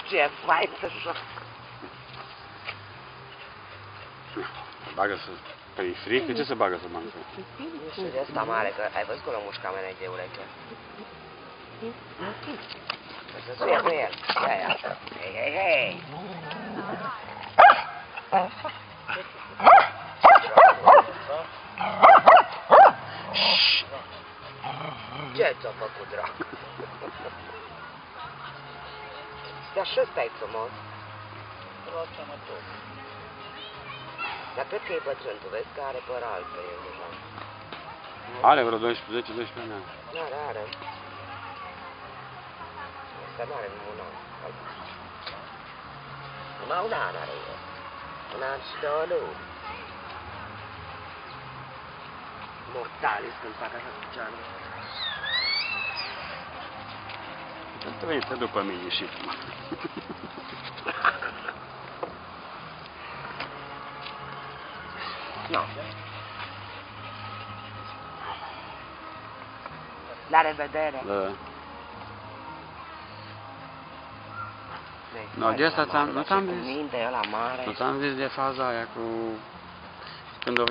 Ce fain să joc! Bagă-să... Păi frică, ce se bagă să mănâncă? Nu știu de asta mare, că ai văzut cum o mușca mea de ureche. Să suie cu el. Ia. Hei! Ce ți-a făcut, dracu? Dar și ăsta e frumos. Dar cred că e bătrân, tu vezi că are păr alb pe el deja. Are vreo 10-12 ani. Are. Asta n-are un an. Numai un an are el. Un an și 2 luni. Mortalis când fac așa cu geanul. Tu vei să după mine și tu. Nu. La revedere. Da. No, de asta nu ți-am zis. Nu ți-am zis de faza aia cu... Când o